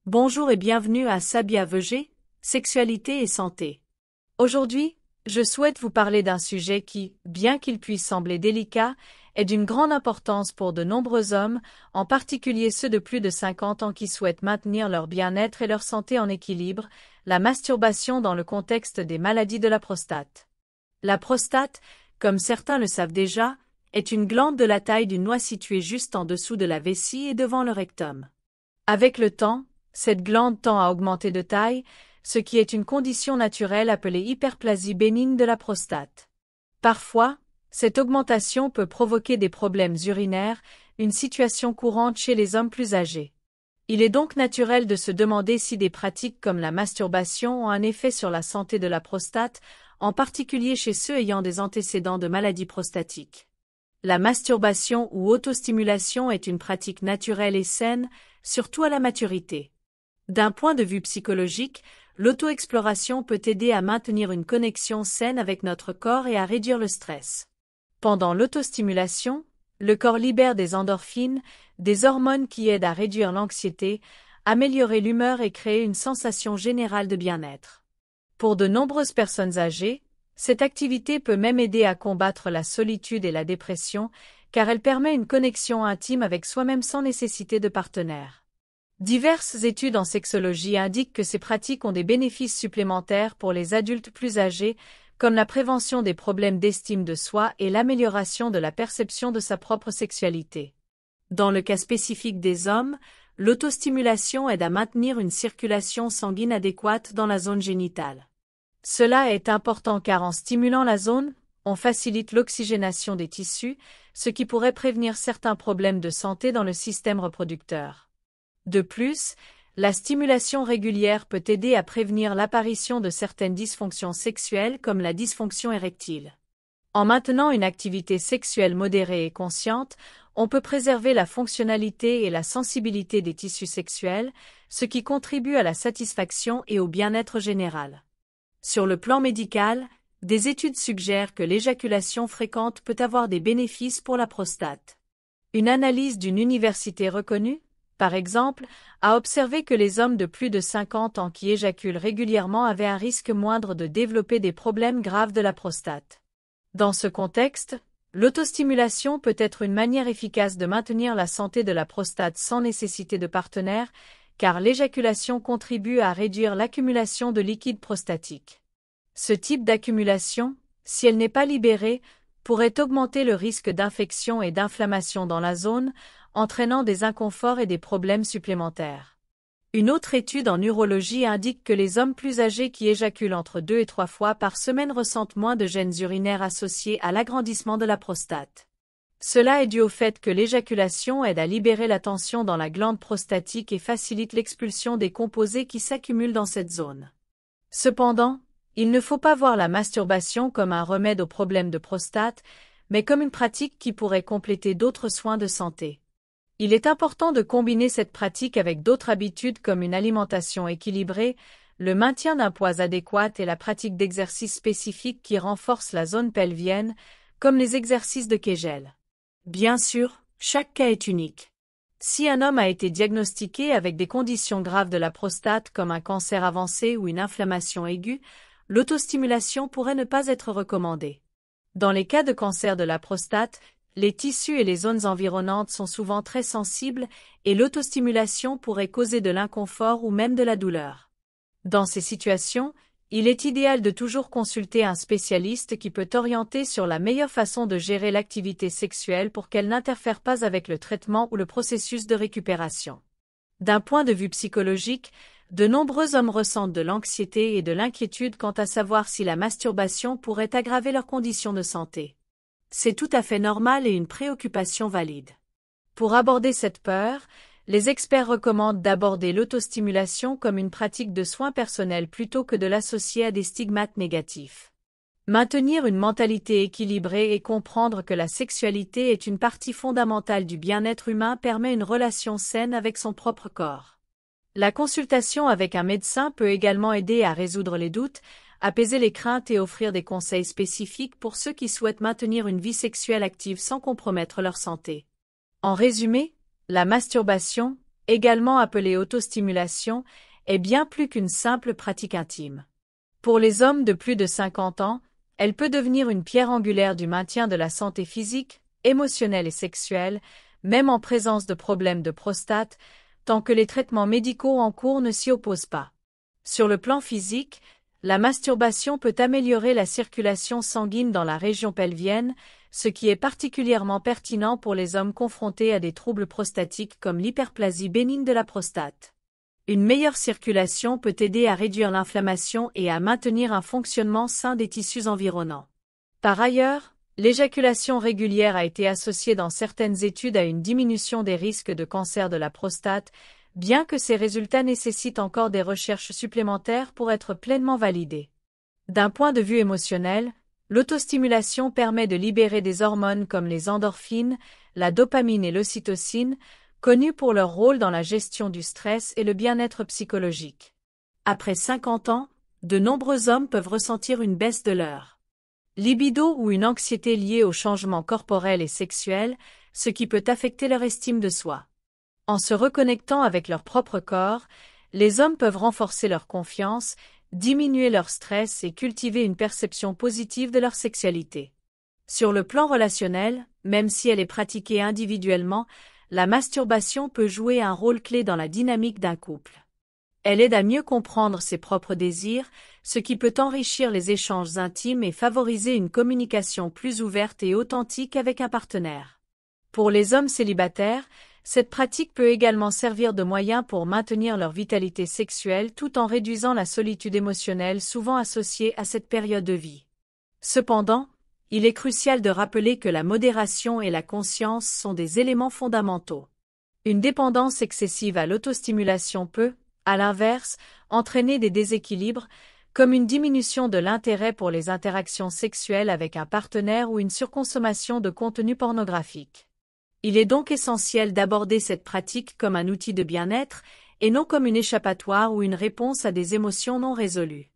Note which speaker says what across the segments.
Speaker 1: Bonjour et bienvenue à Sabia VG, Sexualité et Santé. Aujourd'hui, je souhaite vous parler d'un sujet qui, bien qu'il puisse sembler délicat, est d'une grande importance pour de nombreux hommes, en particulier ceux de plus de 50 ans qui souhaitent maintenir leur bien-être et leur santé en équilibre, la masturbation dans le contexte des maladies de la prostate. La prostate, comme certains le savent déjà, est une glande de la taille d'une noix située juste en dessous de la vessie et devant le rectum. Avec le temps, cette glande tend à augmenter de taille, ce qui est une condition naturelle appelée hyperplasie bénigne de la prostate. Parfois, cette augmentation peut provoquer des problèmes urinaires, une situation courante chez les hommes plus âgés. Il est donc naturel de se demander si des pratiques comme la masturbation ont un effet sur la santé de la prostate, en particulier chez ceux ayant des antécédents de maladies prostatiques. La masturbation ou autostimulation est une pratique naturelle et saine, surtout à la maturité. D'un point de vue psychologique, l'auto-exploration peut aider à maintenir une connexion saine avec notre corps et à réduire le stress. Pendant l'autostimulation, le corps libère des endorphines, des hormones qui aident à réduire l'anxiété, améliorer l'humeur et créer une sensation générale de bien-être. Pour de nombreuses personnes âgées, cette activité peut même aider à combattre la solitude et la dépression, car elle permet une connexion intime avec soi-même sans nécessité de partenaire. Diverses études en sexologie indiquent que ces pratiques ont des bénéfices supplémentaires pour les adultes plus âgés, comme la prévention des problèmes d'estime de soi et l'amélioration de la perception de sa propre sexualité. Dans le cas spécifique des hommes, l'autostimulation aide à maintenir une circulation sanguine adéquate dans la zone génitale. Cela est important car en stimulant la zone, on facilite l'oxygénation des tissus, ce qui pourrait prévenir certains problèmes de santé dans le système reproducteur. De plus, la stimulation régulière peut aider à prévenir l'apparition de certaines dysfonctions sexuelles comme la dysfonction érectile. En maintenant une activité sexuelle modérée et consciente, on peut préserver la fonctionnalité et la sensibilité des tissus sexuels, ce qui contribue à la satisfaction et au bien-être général. Sur le plan médical, des études suggèrent que l'éjaculation fréquente peut avoir des bénéfices pour la prostate. Une analyse d'une université reconnue, par exemple, a observé que les hommes de plus de 50 ans qui éjaculent régulièrement avaient un risque moindre de développer des problèmes graves de la prostate. Dans ce contexte, l'autostimulation peut être une manière efficace de maintenir la santé de la prostate sans nécessité de partenaire, car l'éjaculation contribue à réduire l'accumulation de liquide prostatique. Ce type d'accumulation, si elle n'est pas libérée, pourrait augmenter le risque d'infection et d'inflammation dans la zone, entraînant des inconforts et des problèmes supplémentaires. Une autre étude en urologie indique que les hommes plus âgés qui éjaculent entre 2 et 3 fois par semaine ressentent moins de gènes urinaires associés à l'agrandissement de la prostate. Cela est dû au fait que l'éjaculation aide à libérer la tension dans la glande prostatique et facilite l'expulsion des composés qui s'accumulent dans cette zone. Cependant, il ne faut pas voir la masturbation comme un remède aux problèmes de prostate, mais comme une pratique qui pourrait compléter d'autres soins de santé. Il est important de combiner cette pratique avec d'autres habitudes comme une alimentation équilibrée, le maintien d'un poids adéquat et la pratique d'exercices spécifiques qui renforcent la zone pelvienne, comme les exercices de Kegel. Bien sûr, chaque cas est unique. Si un homme a été diagnostiqué avec des conditions graves de la prostate comme un cancer avancé ou une inflammation aiguë, l'autostimulation pourrait ne pas être recommandée. Dans les cas de cancer de la prostate, les tissus et les zones environnantes sont souvent très sensibles et l'autostimulation pourrait causer de l'inconfort ou même de la douleur. Dans ces situations, il est idéal de toujours consulter un spécialiste qui peut orienter sur la meilleure façon de gérer l'activité sexuelle pour qu'elle n'interfère pas avec le traitement ou le processus de récupération. D'un point de vue psychologique, de nombreux hommes ressentent de l'anxiété et de l'inquiétude quant à savoir si la masturbation pourrait aggraver leurs conditions de santé. C'est tout à fait normal et une préoccupation valide. Pour aborder cette peur, les experts recommandent d'aborder l'autostimulation comme une pratique de soins personnels plutôt que de l'associer à des stigmates négatifs. Maintenir une mentalité équilibrée et comprendre que la sexualité est une partie fondamentale du bien-être humain permet une relation saine avec son propre corps. La consultation avec un médecin peut également aider à résoudre les doutes, apaiser les craintes et offrir des conseils spécifiques pour ceux qui souhaitent maintenir une vie sexuelle active sans compromettre leur santé. En résumé, la masturbation, également appelée autostimulation, est bien plus qu'une simple pratique intime. Pour les hommes de plus de 50 ans, elle peut devenir une pierre angulaire du maintien de la santé physique, émotionnelle et sexuelle, même en présence de problèmes de prostate, tant que les traitements médicaux en cours ne s'y opposent pas. Sur le plan physique, la masturbation peut améliorer la circulation sanguine dans la région pelvienne, ce qui est particulièrement pertinent pour les hommes confrontés à des troubles prostatiques comme l'hyperplasie bénigne de la prostate. Une meilleure circulation peut aider à réduire l'inflammation et à maintenir un fonctionnement sain des tissus environnants. Par ailleurs, l'éjaculation régulière a été associée dans certaines études à une diminution des risques de cancer de la prostate, bien que ces résultats nécessitent encore des recherches supplémentaires pour être pleinement validés. D'un point de vue émotionnel, l'autostimulation permet de libérer des hormones comme les endorphines, la dopamine et l'ocytocine, connues pour leur rôle dans la gestion du stress et le bien-être psychologique. Après 50 ans, de nombreux hommes peuvent ressentir une baisse de leur libido ou une anxiété liée aux changements corporels et sexuels, ce qui peut affecter leur estime de soi. En se reconnectant avec leur propre corps, les hommes peuvent renforcer leur confiance, diminuer leur stress et cultiver une perception positive de leur sexualité. Sur le plan relationnel, même si elle est pratiquée individuellement, la masturbation peut jouer un rôle clé dans la dynamique d'un couple. Elle aide à mieux comprendre ses propres désirs, ce qui peut enrichir les échanges intimes et favoriser une communication plus ouverte et authentique avec un partenaire. Pour les hommes célibataires, cette pratique peut également servir de moyen pour maintenir leur vitalité sexuelle tout en réduisant la solitude émotionnelle souvent associée à cette période de vie. Cependant, il est crucial de rappeler que la modération et la conscience sont des éléments fondamentaux. Une dépendance excessive à l'autostimulation peut, à l'inverse, entraîner des déséquilibres, comme une diminution de l'intérêt pour les interactions sexuelles avec un partenaire ou une surconsommation de contenu pornographique. Il est donc essentiel d'aborder cette pratique comme un outil de bien-être et non comme une échappatoire ou une réponse à des émotions non résolues.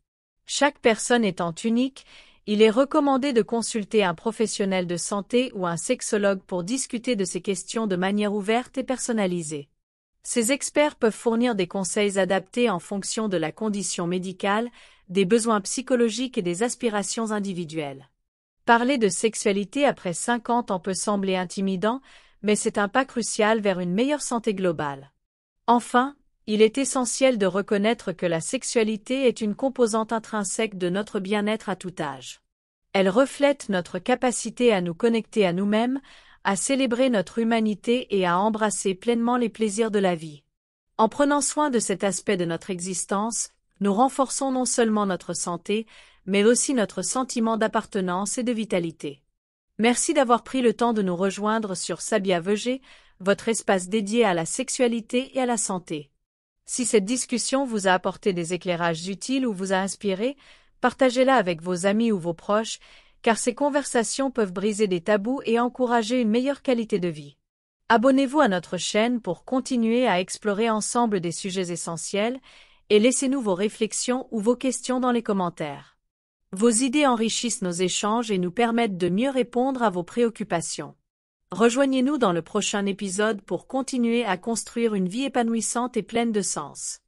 Speaker 1: Chaque personne étant unique, il est recommandé de consulter un professionnel de santé ou un sexologue pour discuter de ces questions de manière ouverte et personnalisée. Ces experts peuvent fournir des conseils adaptés en fonction de la condition médicale, des besoins psychologiques et des aspirations individuelles. Parler de sexualité après 50 ans peut sembler intimidant, mais c'est un pas crucial vers une meilleure santé globale. Enfin, il est essentiel de reconnaître que la sexualité est une composante intrinsèque de notre bien-être à tout âge. Elle reflète notre capacité à nous connecter à nous-mêmes, à célébrer notre humanité et à embrasser pleinement les plaisirs de la vie. En prenant soin de cet aspect de notre existence, nous renforçons non seulement notre santé, mais aussi notre sentiment d'appartenance et de vitalité. Merci d'avoir pris le temps de nous rejoindre sur Sabia VG, votre espace dédié à la sexualité et à la santé. Si cette discussion vous a apporté des éclairages utiles ou vous a inspiré, partagez-la avec vos amis ou vos proches, car ces conversations peuvent briser des tabous et encourager une meilleure qualité de vie. Abonnez-vous à notre chaîne pour continuer à explorer ensemble des sujets essentiels, et laissez-nous vos réflexions ou vos questions dans les commentaires. Vos idées enrichissent nos échanges et nous permettent de mieux répondre à vos préoccupations. Rejoignez-nous dans le prochain épisode pour continuer à construire une vie épanouissante et pleine de sens.